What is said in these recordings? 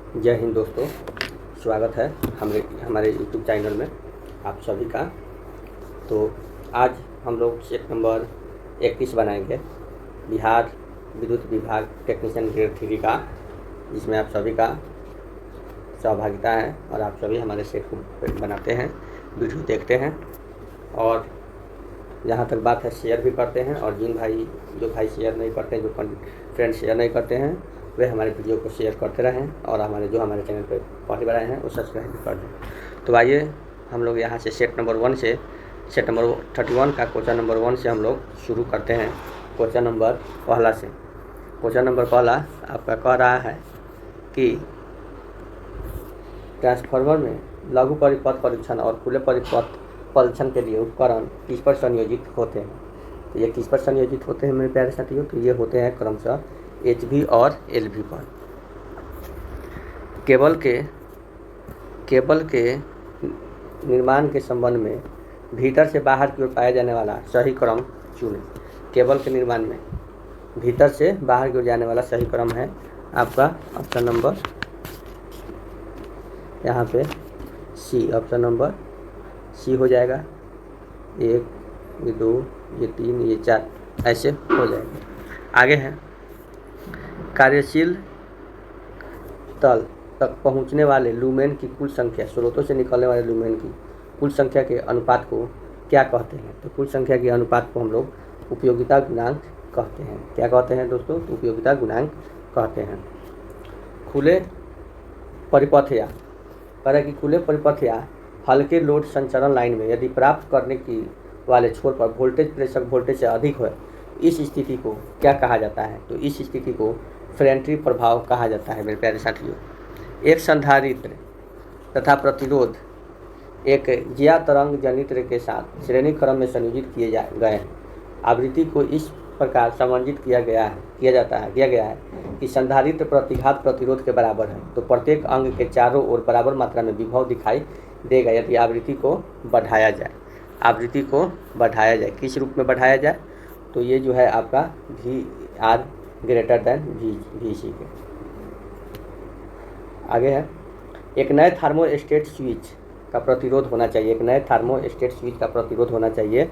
जय हिंद दोस्तों, स्वागत है हमारे यूट्यूब चैनल में आप सभी का। तो आज हम लोग सेट नंबर 21 बनाएंगे, बिहार विद्युत विभाग टेक्नीशियन ग्रेड 3 का, जिसमें आप सभी का सहभागिता है और आप सभी हमारे सेट को बनाते हैं, वीडियो देखते हैं और जहाँ तक बात है शेयर भी करते हैं। और जो भाई शेयर नहीं करते हैं, जो फ्रेंड शेयर नहीं करते हैं, वे हमारे वीडियो को शेयर करते रहें और हमारे चैनल पर पहली बार आए हैं वो सब्सक्राइब भी कर दें। तो आइए हम लोग यहाँ से सेट नंबर 31 का क्वेश्चन नंबर 1 से हम लोग शुरू करते हैं। क्वेश्चन नंबर पहला से। क्वेश्चन नंबर पहला आपका कह रहा है कि ट्रांसफार्मर में लघु परिपथ परीक्षण और खुले परिपथ परीक्षण के लिए उपकरण किस पर संयोजित होते हैं। तो ये किस पर संयोजित होते हैं मेरे प्यारे साथियों? तो ये होते हैं क्रमशः HV और LV पर। केबल के निर्माण के संबंध में भीतर से बाहर की ओर पाया जाने वाला सही क्रम चुनें। केबल के निर्माण में भीतर से बाहर की ओर जाने वाला सही क्रम है आपका ऑप्शन नंबर यहाँ पे सी। ऑप्शन नंबर सी हो जाएगा। 1, ये 2, ये 3, ये 4 ऐसे हो जाएगा। आगे है कार्यशील तल तक पहुंचने वाले लूमेन की कुल संख्या, स्रोतों से निकलने वाले लूमेन की कुल संख्या के अनुपात को क्या कहते हैं? तो कुल संख्या के अनुपात को हम लोग उपयोगिता गुणांक कहते हैं। क्या कहते हैं दोस्तों? तो उपयोगिता गुणांक कहते हैं। खुले परिपथ या कि खुले परिपथ या हल्के लोड संचरण लाइन में यदि प्राप्त करने की वाले छोर पर वोल्टेज प्रेषक वोल्टेज से अधिक है, इस स्थिति को क्या कहा जाता है? तो इस स्थिति को फ्रेंट्री प्रभाव कहा जाता है मेरे प्यारे साथियों। एक संधारित्र तथा प्रतिरोध एक ज्या तरंग जनित्र के साथ श्रेणी क्रम में संयोजित किए गए हैं। आवृत्ति को इस प्रकार समन्वित किया गया है कि संधारित्र प्रतिघात प्रतिरोध के बराबर है। तो प्रत्येक अंग के चारों ओर बराबर मात्रा में विभव दिखाई देगा यदि आवृत्ति को बढ़ाया जाए। किस रूप में बढ़ाया जाए? तो ये जो है आपका VR ग्रेटर देन VC के। आगे है एक नए थर्मोस्टेट स्विच का प्रतिरोध होना चाहिए।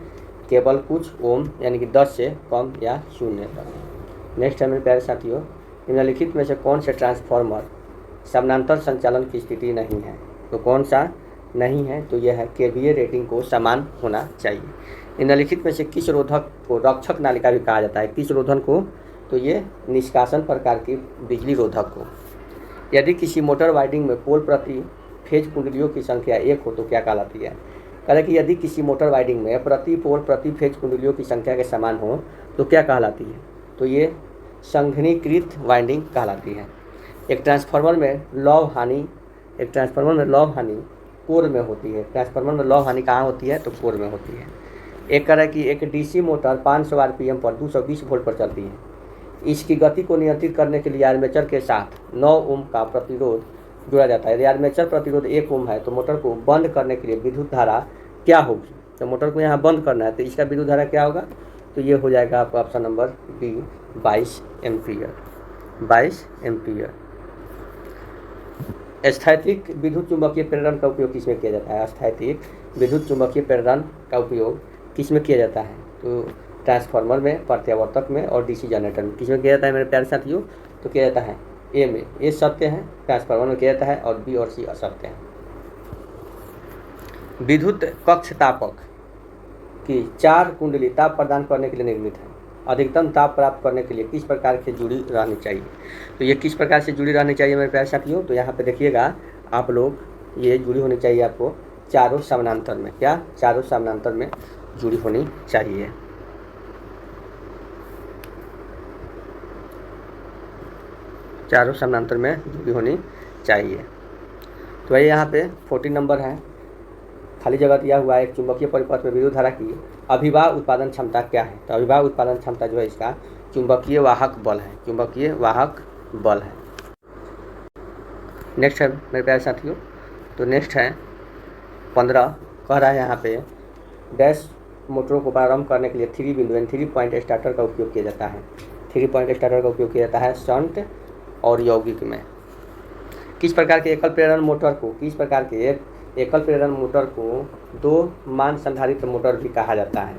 केवल कुछ ओम यानी कि 10 से कम या 0 तक। नेक्स्ट है मेरे प्यारे साथियों, निम्नलिखित में से कौन से ट्रांसफार्मर समानांतर संचालन की स्थिति नहीं है? तो कौन सा नहीं है? तो यह है KVA रेटिंग को समान होना चाहिए। निम्नलिखित में से किस रोधक को रक्षक नालिका भी कहा जाता है? किस रोधन को? तो ये निष्कासन प्रकार की बिजली रोधक को। यदि किसी मोटर वाइंडिंग में पोल प्रति फेज कुंडलियों की संख्या 1 हो तो क्या कहलाती है? कह कि यदि किसी मोटर वाइंडिंग में प्रति पोल प्रति फेज कुंडलियों की संख्या के समान हो तो क्या कहलाती है? तो ये संघनीकृत वाइंडिंग कहलाती है। एक ट्रांसफार्मर में लौह हानि कोर में होती है। ट्रांसफार्मर में लौह हानि कहाँ होती है? तो कोर में होती है। एक तरह की एक DC मोटर 500 RPM पर 220 वोल्ट पर चलती है। इसकी गति को नियंत्रित करने के लिए आर्मेचर के साथ 9 ओम का प्रतिरोध जुड़ा जाता है। यदि आर्मेचर प्रतिरोध 1 ओम है तो मोटर को बंद करने के लिए विद्युत धारा क्या होगी? तो मोटर को यहाँ बंद करना है तो इसका विद्युत धारा क्या होगा? तो ये हो जाएगा आपका ऑप्शन नंबर B 22 एम्पीयर। स्थैतिक विद्युत चुंबकीय प्रेरण का उपयोग किसमें किया जाता है? स्थैतिक विद्युत चुंबकीय प्रेरण का उपयोग किसमें किया जाता है? तो ट्रांसफार्मर में, प्रत्यावर्तक में और DC जनरेटर में। किसमें किया जाता है मेरे प्यारे साथियों? तो किया जाता है A में। A सत्य है, ट्रांसफार्मर में किया जाता है, और B और C असत्य है। विद्युत कक्ष तापक की 4 कुंडली ताप प्रदान करने के लिए निर्मित है। अधिकतम ताप प्राप्त करने के लिए किस प्रकार से जुड़ी रहनी चाहिए? तो ये किस प्रकार से जुड़ी रहनी चाहिए मेरे प्यारे साथियों? तो यहाँ पे देखिएगा आप लोग, ये जुड़ी होनी चाहिए आपको चारों समानांतर में। क्या? चारों समानांतर में जुड़ी होनी चाहिए। चारों समानांतर में जुड़ी होनी चाहिए। तो ये यहाँ पे 14 नंबर है, खाली जगह दिया हुआ है। एक चुंबकीय परिपथ में विद्युत धारा की अभिवाह उत्पादन क्षमता क्या है? तो अभिवाह उत्पादन क्षमता जो है इसका चुंबकीय वाहक बल है। नेक्स्ट है मेरे प्यारे साथियों, तो नेक्स्ट है 15, कह रहा है यहाँ पे डैश मोटरों को प्रारंभ करने के लिए 3 बिंदु यानी 3 पॉइंट स्टार्टर का उपयोग किया जाता है। 3 पॉइंट स्टार्टर का उपयोग किया जाता है शंट और यौगिक में। किस प्रकार के एकल प्रेरण मोटर को दो मान संधारित्र मोटर भी कहा जाता है।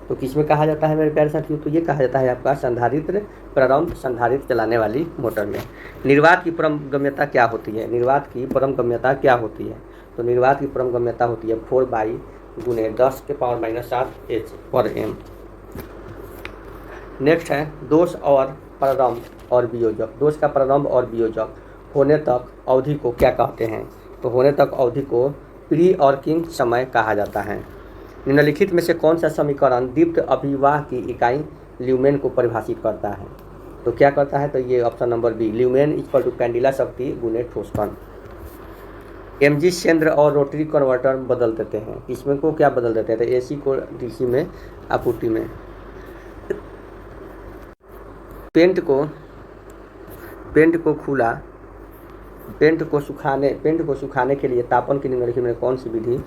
तो किस में कहा जाता है मेरे प्यारे साथियों? तो ये कहा जाता है आपका संधारित्र प्रारंभ संधारित्र चलाने वाली मोटर में। निर्वात की परम गम्यता क्या होती है? निर्वात की परम गम्यता क्या होती है? तो निर्वात की परम गम्यता होती है 4 गुने 10⁻⁷ H/m। नेक्स्ट है दोष और प्रारंभ और वियोजक। दोष का प्रारंभ और वियोजक होने तक अवधि को क्या कहते हैं? तो होने तक अवधि को प्री और किंग समय कहा जाता है। निम्नलिखित में से कौन सा समीकरण दीप्त अभिवाह की इकाई ल्यूमेन को परिभाषित करता है? तो क्या करता है? तो ये option number B, lumen equal to candela शक्ति गुने ठोस कण। mg केंद्र और रोटरी कन्वर्टर बदल देते हैं। इसमें को क्या बदल देते हैं? तो AC को DC में आपूर्ति में। पेंट को सुखाने के लिए तापन की निम्नलिखित में कौन सी विधि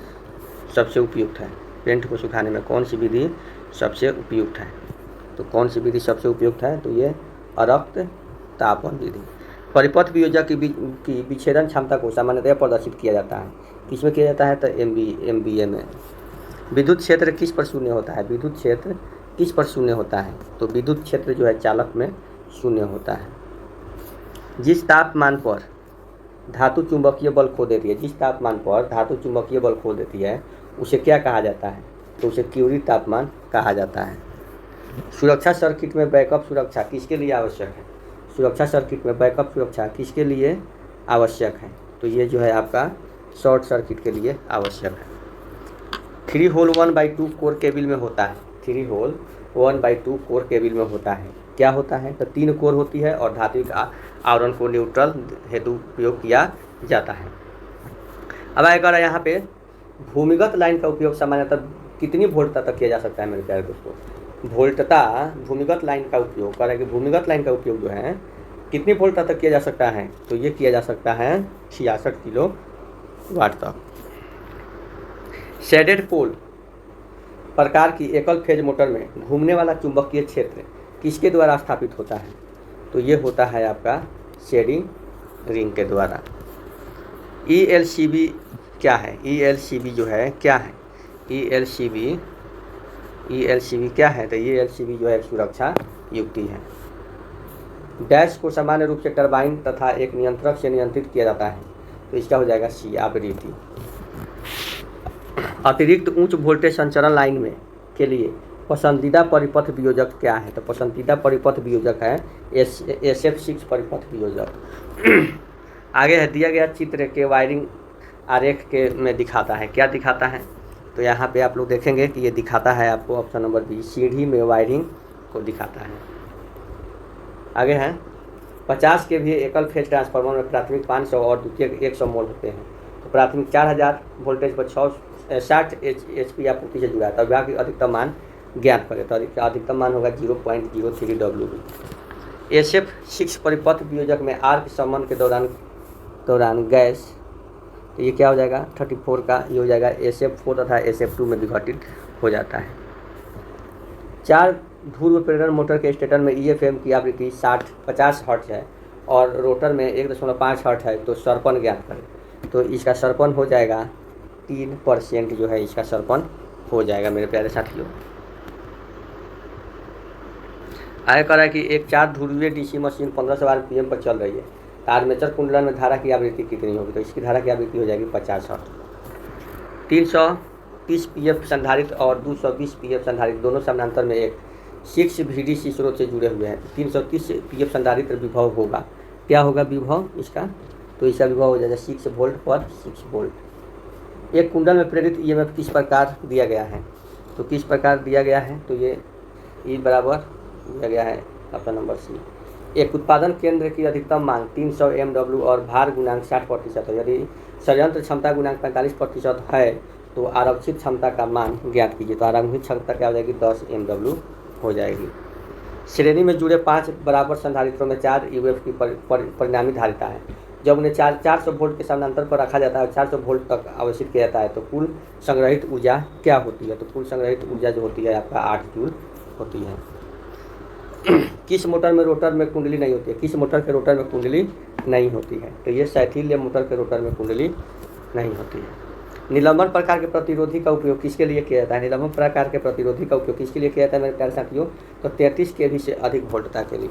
सबसे उपयुक्त है? पेंट को सुखाने में कौन सी विधि सबसे उपयुक्त है? तो कौन सी विधि सबसे उपयुक्त है? तो ये अरक्त तापन विधि। परिपथ वियोजक की विच्छेदन क्षमता को सामान्यतया प्रदर्शित किया जाता है। किसमें किया जाता है? तो MVA में। विद्युत क्षेत्र किस पर शून्य होता है? विद्युत क्षेत्र किस पर शून्य होता है? तो विद्युत क्षेत्र जो है चालक में शून्य होता है। जिस तापमान पर धातु चुंबकीय बल खो देती है, उसे क्या कहा जाता है? तो उसे क्यूरी तापमान कहा जाता है। सुरक्षा सर्किट में बैकअप सुरक्षा किसके लिए आवश्यक है? सुरक्षा सर्किट में बैकअप सुरक्षा किसके लिए आवश्यक है? तो ये जो है आपका शॉर्ट सर्किट के लिए आवश्यक है। 3 होल 1/2 कोर केबल में होता है। 3 होल 1/2 कोर केबल में होता है। क्या होता है? तो 3 कोर होती है और धात्विक आवरण को न्यूट्रल हेतु उपयोग किया जाता है। अब आएगा यहाँ पे भूमिगत लाइन का उपयोग सामान्यतः कितनी वोल्टता तक किया जा सकता है मेरे प्यारे दोस्तों? भूमिगत लाइन का उपयोग करेंगे। भूमिगत लाइन का उपयोग जो है कितनी वोल्टता तक किया जा सकता है? तो ये किया जा सकता है 66 किलोवाट तक। शेडेड पोल प्रकार की एकल फेज मोटर में घूमने वाला चुंबकीय क्षेत्र किसके द्वारा स्थापित होता है? तो ये होता है आपका शेडिंग रिंग के द्वारा। ELCB क्या है? ELCB जो है क्या है? ELCB क्या है? तो ELCB जो है सुरक्षा युक्ति है। डैश को सामान्य रूप से टरबाइन तथा एक नियंत्रक से नियंत्रित किया जाता है। तो इसका हो जाएगा C आवृत्ति। अतिरिक्त उच्च वोल्टेज संचरण लाइन में के लिए पसंदीदा परिपथ वियोजक क्या है? तो पसंदीदा परिपथ वियोजक है SF6 परिपथ वियोजक। आगे है दिया गया चित्र के वायरिंग आरेख के में दिखाता है। क्या दिखाता है? तो यहाँ पे आप लोग देखेंगे कि ये दिखाता है आपको ऑप्शन नंबर बी, सीढ़ी में वायरिंग को दिखाता है। आगे है 50 के भी एकल फेज ट्रांसफार्मर में प्राथमिक 500 और द्वितीयक 100 मोल होते हैं। तो प्राथमिक 4000 वोल्टेज पर 60 HP आपूर्ति से जुड़ा है। तो विभाग की अधिकतम मान ज्ञात करें। तो अधिकतम मान होगा 0.03 WB। SF6 परिपथ वियोजक में आर्क समन के दौरान गैस, तो ये क्या हो जाएगा 34 का, ये हो जाएगा SF4 तथा SF2 में विघटित हो जाता है। 4 ध्रुव प्रेरण मोटर के स्टेटर में EFM की आवृत्ति 50 हर्ट्ज है और रोटर में 1.5 हर्ट्ज है। तो सरपन ज्ञात करें। तो इसका सरपन हो जाएगा 3% जो है इसका सरपन हो जाएगा मेरे प्यारे साथियों। आगे कह रहा है कि एक 4 ध्रुवीय DC मशीन 1500 RPM पर चल रही है। तो आर्मेचर कुंडलन में धारा की आवृत्ति कितनी होगी? तो इसकी धारा की आवृत्ति हो जाएगी 50 हर्ट्ज। 330 pf संधारित्र और 220 pf संधारित्र दोनों समानांतर में एक 6 VDC स्रोत से जुड़े हुए हैं। 330 pf संधारित्र विभव होगा। क्या होगा विभव इसका? तो इसका विभव हो जाएगा 6 वोल्ट पर 6 वोल्ट। एक कुंडल में प्रेरित EMF किस प्रकार दिया गया है? तो किस प्रकार दिया गया है? तो ये E बराबर दिया गया है ऑप्शन नंबर C। एक उत्पादन केंद्र की अधिकतम मांग 300 MW और भार गुणांक 60% है। यदि संयंत्र क्षमता गुणांक 45% है तो आरक्षित क्षमता का मान ज्ञात कीजिए। तो आरंभिक क्षमता क्या हो जाएगी? 10 MW हो जाएगी। श्रेणी में जुड़े 5 बराबर संधारित्रों में 4 UF की परिणामी धारिता है। जब उन्हें 400 वोल्ट के समानांतर पर रखा जाता है और 400 वोल्ट तक आवेशित किया जाता है तो कुल संग्रहित ऊर्जा क्या होती है? तो कुल संग्रहित ऊर्जा जो होती है आपका 8 जूल होती है। किस मोटर में रोटर में कुंडली नहीं होती है, किस मोटर के रोटर में कुंडली नहीं होती है, तो ये शैथिल्य मोटर के रोटर में कुंडली नहीं होती है। निलंबन प्रकार के प्रतिरोधी का उपयोग किसके लिए किया जाता है, निलंबन प्रकार के प्रतिरोधी का उपयोग किसके लिए किया जाता है मेरे प्यारे साथियों, तो 33 kV से अधिक वोल्टता के लिए।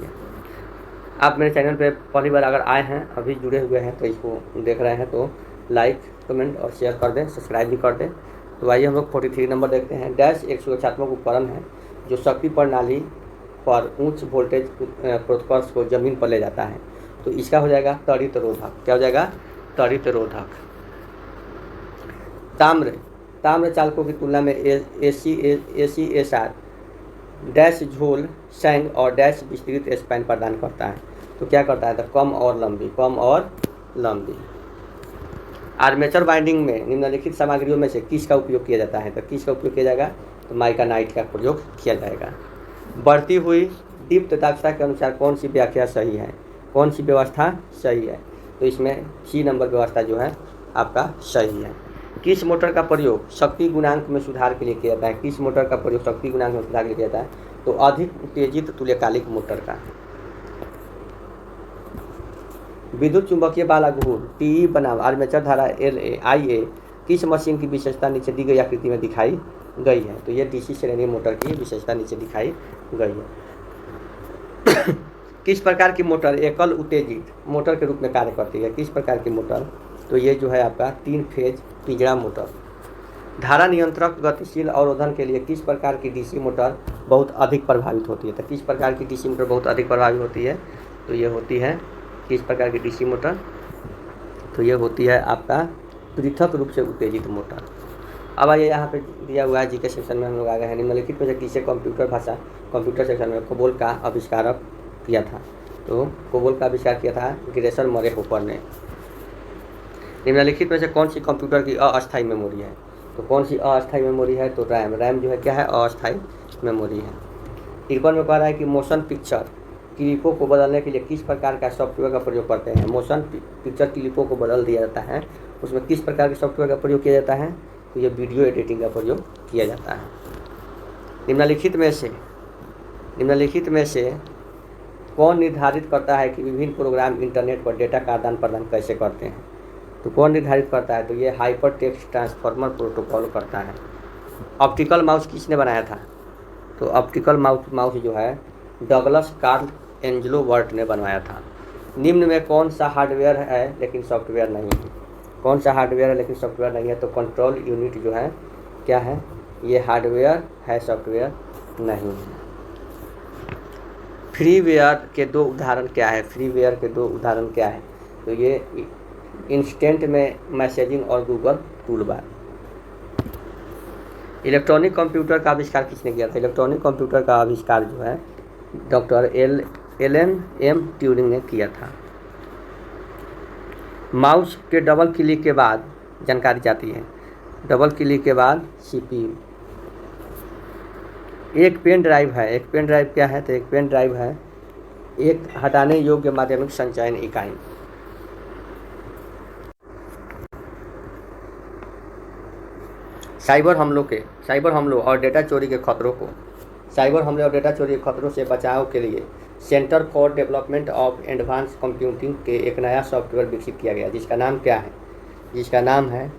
आप मेरे चैनल पे पहली बार अगर आए हैं, अभी जुड़े हुए हैं, तो इसको देख रहे हैं तो लाइक कमेंट और शेयर कर दें, सब्सक्राइब भी कर दें। तो आइए हम लोग 43 नंबर देखते हैं। डैश एक सुरक्षात्मक उपकरण है जो शक्ति प्रणाली पर उच्च वोल्टेज प्रोत्कर्ष को जमीन पर ले जाता है, तो इसका हो जाएगा त्वरित रोधक। क्या हो जाएगा, त्वरित रोधक। ताम्र चालकों की तुलना में ACSR डैश झोल सैंग और डैश विस्तृत स्पैन प्रदान करता है, तो क्या करता है, तो कम और लंबी। आर्मेचर बाइंडिंग में निम्नलिखित सामग्रियों में से किसका उपयोग किया जाता है, तो किसका उपयोग किया जाएगा, तो माइकानाइट का प्रयोग किया जाएगा। बढ़ती हुई दीप्त दक्षता के अनुसार कौन सी व्याख्या सही है, कौन सी व्यवस्था सही है, तो इसमें C नंबर व्यवस्था जो है आपका सही है। किस मोटर का प्रयोग शक्ति गुणांक में सुधार के लिए किया जाता है, किस मोटर का प्रयोग शक्ति गुणांक में सुधार के लिए किया जाता है, तो अधिक उत्तेजित तुल्यकालिक मोटर का। विद्युत चुंबकीय बाला घूर्ण TE बनाम आर्मेचर धारा IA किस मशीन की विशेषता नीचे दी गई आकृति में दिखाई गई है, तो ये DC श्रेणी मोटर की विशेषता नीचे दिखाई गई है। किस प्रकार की मोटर एकल उत्तेजित मोटर के रूप में कार्य करती है, किस प्रकार की मोटर, तो ये जो है आपका 3 फेज पिंजरा मोटर। धारा नियंत्रक गतिशील अवरोधन के लिए किस प्रकार की DC मोटर बहुत अधिक प्रभावित होती है, तो किस प्रकार की DC मोटर बहुत अधिक प्रभावित होती है, तो ये होती है किस प्रकार की DC मोटर, तो ये होती है आपका पृथक रूप से उत्तेजित मोटर। अब आइए यहाँ पे दिया हुआ है जीके सेक्शन में हम लोग आ गए हैं। निम्नलिखित में से किसे कंप्यूटर सेक्शन में कोबोल का आविष्कारक किया था, तो कोबोल का आविष्कार किया था ग्रेसर मरे होपर ने। निम्नलिखित में से कौन सी कंप्यूटर की अस्थायी मेमोरी है, तो कौन सी अस्थायी मेमोरी है, तो रैम जो है क्या है, अस्थायी मेमोरी है। 53 में कह रहा है कि मोशन पिक्चर क्लिपों को बदलने के लिए किस प्रकार का सॉफ्टवेयर का प्रयोग करते हैं। मोशन पिक्चर क्लिपों को बदल दिया जाता है, उसमें किस प्रकार के सॉफ्टवेयर का प्रयोग किया जाता है, तो ये वीडियो एडिटिंग का प्रयोग किया जाता है। निम्नलिखित में से कौन निर्धारित करता है कि विभिन्न प्रोग्राम इंटरनेट पर डेटा का आदान प्रदान कैसे करते हैं, तो कौन निर्धारित करता है, तो ये हाइपर टेक्स्ट ट्रांसफॉर्मर प्रोटोकॉल करता है। ऑप्टिकल माउस किसने बनाया था, तो ऑप्टिकल माउस जो है डगलस कार्ल एंजेलो वर्ट ने बनवाया था। निम्न में कौन सा हार्डवेयर है लेकिन सॉफ्टवेयर नहीं है, कौन सा हार्डवेयर है लेकिन सॉफ्टवेयर नहीं है, तो कंट्रोल यूनिट जो है क्या है, ये हार्डवेयर है, सॉफ्टवेयर नहीं है। फ्रीवेयर के दो उदाहरण क्या है, तो ये इंस्टेंट में मैसेजिंग और गूगल टूलबार। इलेक्ट्रॉनिक कंप्यूटर का आविष्कार किसने किया था, इलेक्ट्रॉनिक कंप्यूटर का आविष्कार जो है डॉक्टर एलन एम ट्यूरिंग ने किया था। माउस के डबल क्लिक के बाद जानकारी जाती है, डबल क्लिक के बाद CPU। एक पेन ड्राइव क्या है, तो एक पेन ड्राइव है एक हटाने योग्य माध्यमिक संचयन इकाई। साइबर हमलों और डेटा चोरी के खतरों से बचाव के लिए centre for development of advance computing के एक नया सॉफ्टवेयर विकसित किया गया, जिसका नाम क्या है, जिसका नाम है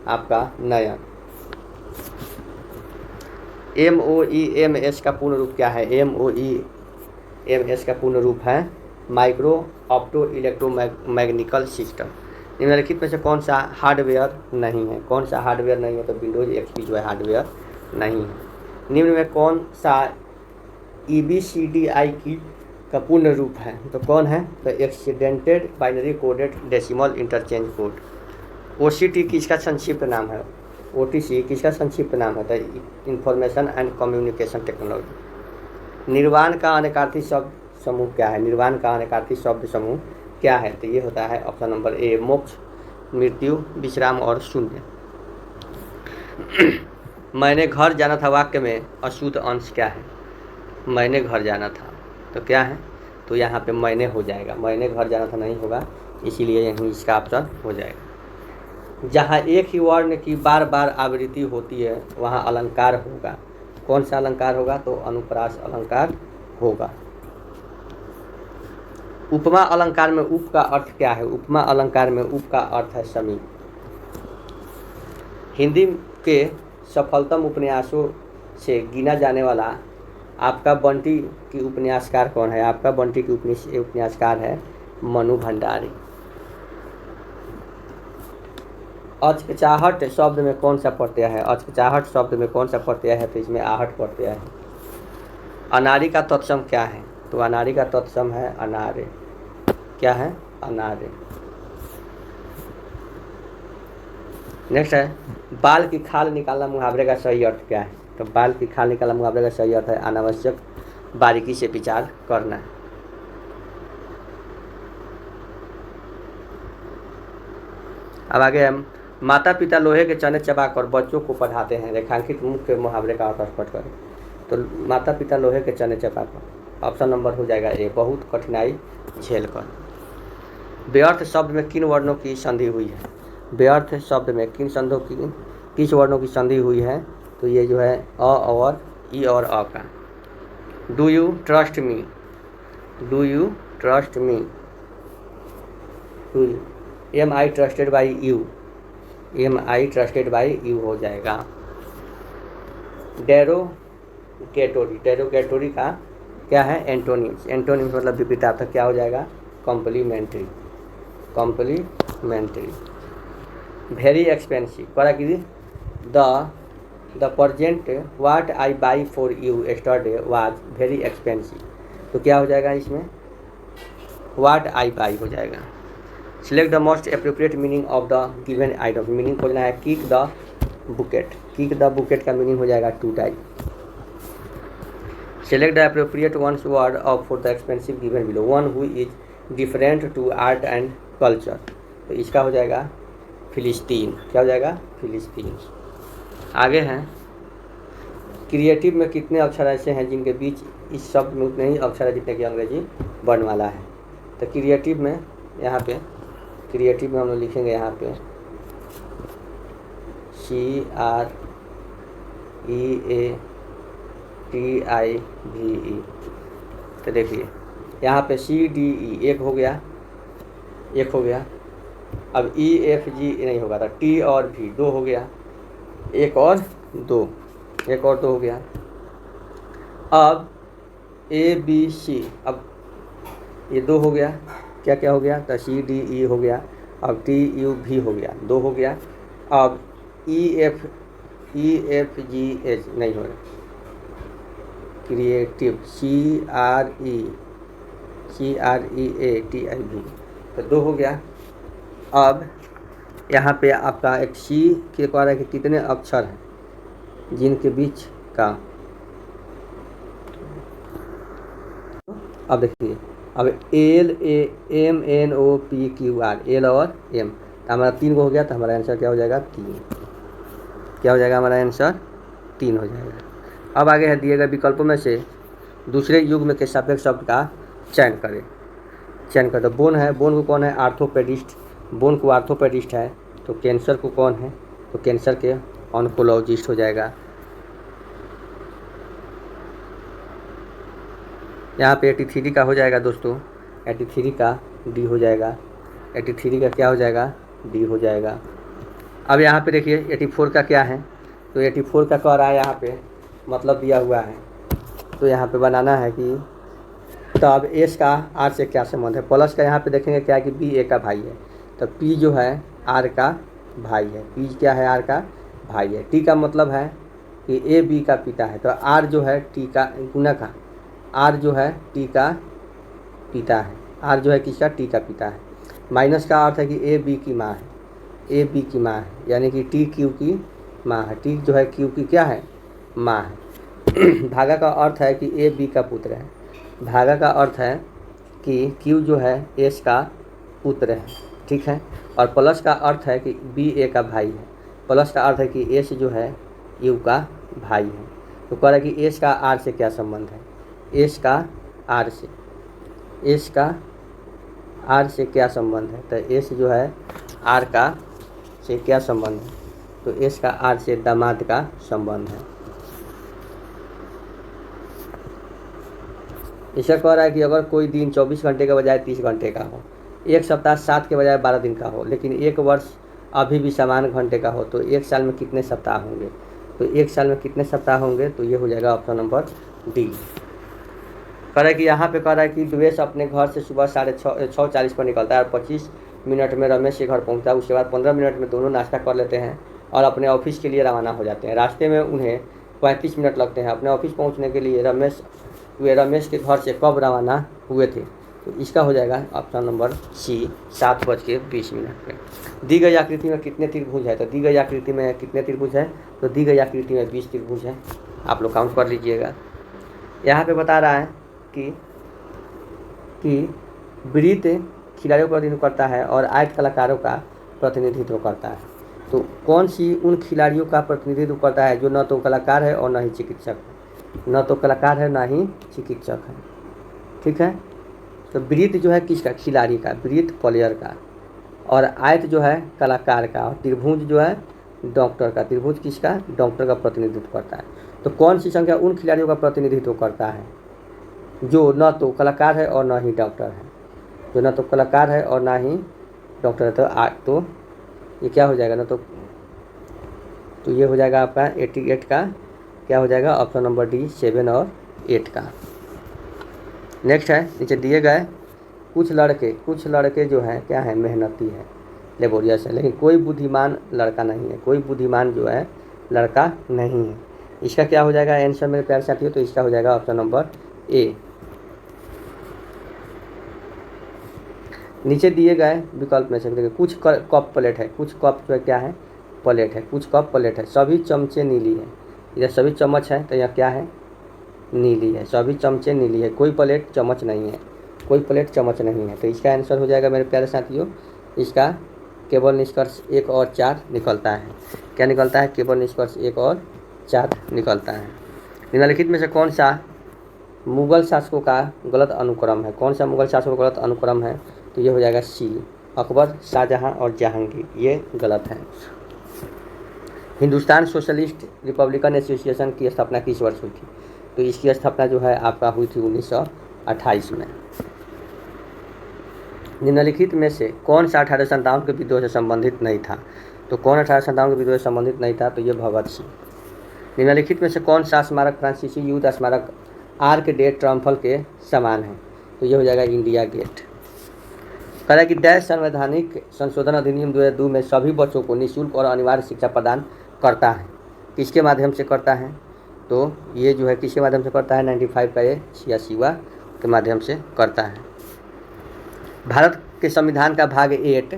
आपका नयन। MOEMS का पूर्ण रूप क्या है, MOEMS का पूर्ण रूप है माइक्रो ऑप्टो इलेक्ट्रोमैग्निकल सिस्टम। निम्नलिखित में से कौन सा हार्डवेयर नहीं है, तो विंडोज XP जो है हार्डवेयर नहीं है। निम्न में कौन सा EBCDI की का पूर्ण रूप है, तो कौन है, तो accidented binary coded decimal interchange code. OCT किसका संक्षिप्त नाम है, OTC किसका संक्षिप्त नाम है, तो इंफॉर्मेशन एंड कम्युनिकेशन टेक्नोलॉजी। निर्वाण का अनेकार्थी शब्द समूह क्या है, तो ये होता है ऑप्शन नंबर A मोक्ष, मृत्यु, विश्राम और शून्य। मैंने घर जाना था वाक्य में अशुद्ध अंश क्या है, मैंने घर जाना था, तो क्या है, तो यहाँ पे मैंने हो जाएगा, मैंने घर जाना था नहीं होगा, इसीलिए यहीं इसका ऑप्शन हो जाएगा। जहाँ एक ही वर्ण की बार बार आवृत्ति होती है वहाँ अलंकार होगा, कौन सा अलंकार होगा, तो अनुप्रास अलंकार होगा। उपमा अलंकार में उप का अर्थ क्या है? उपमा अलंकार में उप का अर्थ है समीप। हिंदी के सफलतम उपन्यासों से गिना जाने वाला आपका बंटी की उपन्यासकार कौन है? आपका बंटी की उपन्यासकार है मनु भंडारी। अचकचाहट शब्द में कौन सा प्रत्यय है? अचकचाहट शब्द में कौन सा प्रत्यय है? तो इसमें आहट प्रत्यय है। अनारी का तत्सम क्या है? तो अनारी का तत्सम है अनारे। क्या है? अनारे। नेक्स्ट है बाल की खाल निकालना मुहावरे का सही अर्थ क्या है? तो बाल की खाल निकालना मुहावरे का सही अर्थ है अनावश्यक बारीकी से विचार करना। अब आगे हम माता पिता लोहे के चने चबाकर बच्चों को पढ़ाते हैं। रेखांकित मुख्य मुहावरे का अर्थ स्पष्ट करें। तो माता पिता लोहे के चने चबाकर, ऑप्शन नंबर हो जाएगा ए, बहुत कठिनाई झेलकर। व्यर्थ शब्द में किन वर्णों की संधि हुई है? व्यर्थ शब्द में किस वर्णों की संधि हुई है? तो ये जो है अ और ई और अ का। Do you trust me, do you trust me, do you, am I trusted by you, am I trusted by you हो जाएगा। डेरोगेटोरी, डेरोगेटोरी का क्या है? एंटोनिम्स, एंटोनिम्स मतलब विपरीतार्थक क्या हो जाएगा? Complementary, complementary. वेरी एक्सपेंसिव, करा कीजिए the present what I by for you yesterday was very expensive. तो क्या हो जाएगा इसमें? व्हाट आई बाई हो जाएगा। Select the most appropriate meaning of the given item, meaning खोजना है kick the bucket, kick the bucket का मीनिंग हो जाएगा to die. Select the appropriate ones word of for the expensive given below, one who is different to art and culture. तो इसका हो जाएगा फिलिस्तीन। क्या हो जाएगा? फिलिस्तीन। आगे हैं क्रिएटिव में कितने अक्षर ऐसे हैं जिनके बीच इस शब्द में उतने ही अक्षर है जितने की अंग्रेजी वर्णमाला है? तो क्रिएटिव में यहाँ पे, क्रिएटिव में हम लोग लिखेंगे यहाँ पे CREATIVE। तो देखिए यहाँ पे CDE एक हो गया, एक हो गया। अब EFG नहीं होगा था, T और V दो हो गया, एक और दो, एक और दो हो गया। अब ABC, अब ये दो हो गया, क्या क्या हो गया? तो CDE हो गया, अब TUV हो गया, दो हो गया। अब EFGH नहीं हो रहा, क्रिएटिव CREATIV, तो दो हो गया। अब यहाँ पे आपका एक C के कह रहा है कि कितने अक्षर हैं जिनके बीच का, अब देखिए अब LAMNOPQR, L और M, तो हमारा 3 को हो गया। तो हमारा आंसर क्या हो जाएगा? 3। क्या हो जाएगा? हमारा आंसर 3 हो जाएगा। अब आगे है दिए गए विकल्पों में से दूसरे युग्म के सापेक्ष शब्द का चयन करें। चयन कर दो। बोन है, बोन को कौन है? आर्थोपेडिस्ट, बोन को आर्थोपेडिस्ट है। तो कैंसर को कौन है? तो कैंसर के ऑन्कोलॉजिस्ट हो जाएगा। यहाँ पे 83 का हो जाएगा दोस्तों, 83 का डी हो जाएगा, 83 का क्या हो जाएगा? डी हो जाएगा। अब यहाँ पे देखिए 84 का क्या है? तो 84 का कह रहा है यहाँ पे मतलब दिया हुआ है, तो यहाँ पे बनाना है कि तब एस का आर से क्या संबंध है। प्लस का यहाँ पे देखेंगे क्या कि बी ए का भाई है, तो पी जो है आर का भाई है, पी क्या है? आर का भाई है। टी का मतलब है कि ए बी का पिता है, तो आर जो है टी का गुणक का, आर जो है टी का पिता है, आर जो है किसका? टी का पिता है। माइनस का अर्थ है कि ए बी की माँ है, ए बी की माँ है, यानी कि टी क्यू की माँ है, टी जो है क्यू की क्या है? माँ है। भागा का अर्थ है कि ए बी का पुत्र है, भागा का अर्थ है कि क्यू जो है एस का पुत्र है, ठीक है। और प्लस का अर्थ है कि बी ए का भाई है, प्लस का अर्थ है कि एस जो है यू का भाई है। तो कह रहा है कि एस का आर से क्या संबंध है? एस का आर से, एस का आर से क्या संबंध है? तो एस जो है आर का से क्या संबंध है? तो एस का आर से दामाद का संबंध है। इसका कह रहा है कि अगर कोई दिन 24 घंटे के बजाय 30 घंटे का हो, एक सप्ताह 7 के बजाय 12 दिन का हो, लेकिन एक वर्ष अभी भी समान घंटे का हो, तो एक साल में कितने सप्ताह होंगे? तो एक साल में कितने सप्ताह होंगे? तो ये हो जाएगा ऑप्शन नंबर डी। कह रहा है कि यहाँ पे कह रहा है कि द्वेष अपने घर से सुबह 6:40 पर निकलता है और 25 मिनट में रमेश के घर पहुँचता है। उसके बाद 15 मिनट में दोनों नाश्ता कर लेते हैं और अपने ऑफिस के लिए रवाना हो जाते हैं। रास्ते में उन्हें 35 मिनट लगते हैं। अपने ऑफिस पहुँचने के लिए वे रमेश के घर से कब रवाना हुए थे? तो इसका हो जाएगा ऑप्शन नंबर सी 7:20 पे। दी गई आकृति में कितने त्रिभुज है? तो दी गई आकृति में कितने त्रिभुज है? तो दी गई आकृति में 20 त्रिभुज है। आप लोग काउंट कर लीजिएगा। यहाँ पे बता रहा है कि वृत्त खिलाड़ियों का प्रतिनिधित्व करता है और आयत कलाकारों का प्रतिनिधित्व करता है। तो कौन सी उन खिलाड़ियों का प्रतिनिधित्व करता है जो न तो कलाकार है और न ही चिकित्सक है? न तो कलाकार है, न ही चिकित्सक है। ठीक है। तो वृत्त जो है किसका? खिलाड़ी का। वृत्त प्लेयर का। और आयत जो है कलाकार का। और त्रिभुज जो है डॉक्टर का। त्रिभुज किसका? डॉक्टर का प्रतिनिधित्व करता है। तो कौन सी संख्या उन खिलाड़ियों का प्रतिनिधित्व करता है जो न तो कलाकार है और न ही डॉक्टर है? जो न तो कलाकार है और न ही डॉक्टर है। तो ये क्या हो जाएगा? ना तो ये हो जाएगा आपका 88 का क्या हो जाएगा? ऑप्शन नंबर डी 7 और 8 का। नेक्स्ट है, नीचे दिए गए कुछ लड़के जो हैं क्या है? मेहनती है, लेबोरियस है, लेकिन कोई बुद्धिमान लड़का नहीं है। कोई बुद्धिमान जो है लड़का नहीं है। इसका क्या हो जाएगा आंसर मेरे प्यारे साथियों? तो इसका हो जाएगा ऑप्शन नंबर ए। नीचे दिए गए विकल्प में से देखिए, कुछ कप प्लेट है। कुछ कप जो है क्या है? प्लेट है। कुछ कप प्लेट है। सभी चमचे नीली है। इधर सभी चम्मच है तो यह क्या है? नीली है। सभी चमचे नीली है। कोई प्लेट चम्मच नहीं है। कोई प्लेट चम्मच नहीं है। तो इसका आंसर हो जाएगा मेरे प्यारे साथियों, इसका केवल निष्कर्ष 1 और 4 निकलता है। क्या निकलता है? केवल निष्कर्ष 1 और 4 निकलता है। निम्नलिखित में से कौन सा मुगल शासकों का गलत अनुक्रम है? कौन सा मुगल शासकों का गलत अनुक्रम है? तो ये हो जाएगा सी, अकबर, शाहजहां और जहांगीर। ये गलत है। हिंदुस्तान सोशलिस्ट रिपब्लिकन एसोसिएशन की स्थापना किस वर्ष हुई थी? तो इसकी स्थापना जो है आपका हुई थी 1928 में। निम्नलिखित में से कौन सा 1857 के विद्रोह से संबंधित नहीं था? तो कौन 1857 के विद्रोह से संबंधित नहीं था? तो ये भगत सिंह। निम्नलिखित में से कौन सा स्मारक फ्रांसीसी युद्ध स्मारक आर्क डे ट्रायम्फल के समान है? तो ये हो जाएगा इंडिया गेट। कह रहा है कि डैश संवैधानिक संशोधन अधिनियम 2002 में सभी बच्चों को निःशुल्क और अनिवार्य शिक्षा प्रदान करता है। किसके माध्यम से करता है? तो ये जो है किसके माध्यम से करता है? 95 का ये 86वां के माध्यम से करता है। भारत के संविधान का भाग 8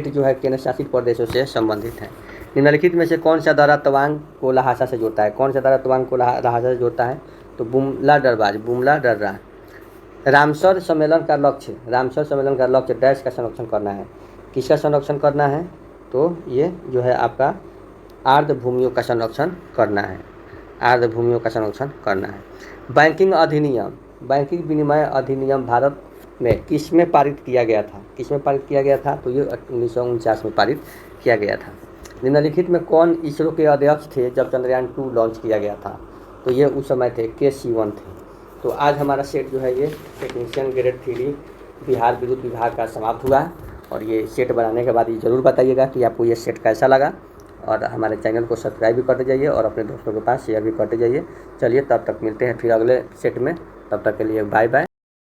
जो है केंद्र शासित प्रदेशों से संबंधित है। निम्नलिखित में से कौन सा दर्रा तवांग को लहासा से जोड़ता है? कौन सा दर्रा तवांग को लहासा से जोड़ता है? तो बुमला दर्रा। रामसर सम्मेलन का लक्ष्य डैश का संरक्षण करना है। किसका संरक्षण करना है? तो ये जो है आपका आर्द्र भूमियों का संरक्षण करना है। आर्द्र भूमियों का संरक्षण करना है। बैंकिंग विनिमय अधिनियम भारत में किस में पारित किया गया था? तो ये 1949 में पारित किया गया था। निम्नलिखित में कौन इसरो के अध्यक्ष थे जब चंद्रयान 2 लॉन्च किया गया था? तो ये उस समय थे के सिवन थे। तो आज हमारा सेट जो है ये टेक्नीशियन ग्रेड 3 बिहार विद्युत विभाग का समाप्त हुआ है। और ये सेट बनाने के बाद ये ज़रूर बताइएगा कि आपको ये सेट कैसा लगा। और हमारे चैनल को सब्सक्राइब भी करते जाइए और अपने दोस्तों के पास शेयर भी करते जाइए। चलिए तब तक मिलते हैं फिर अगले सेट में। तब तक के लिए बाय बाय।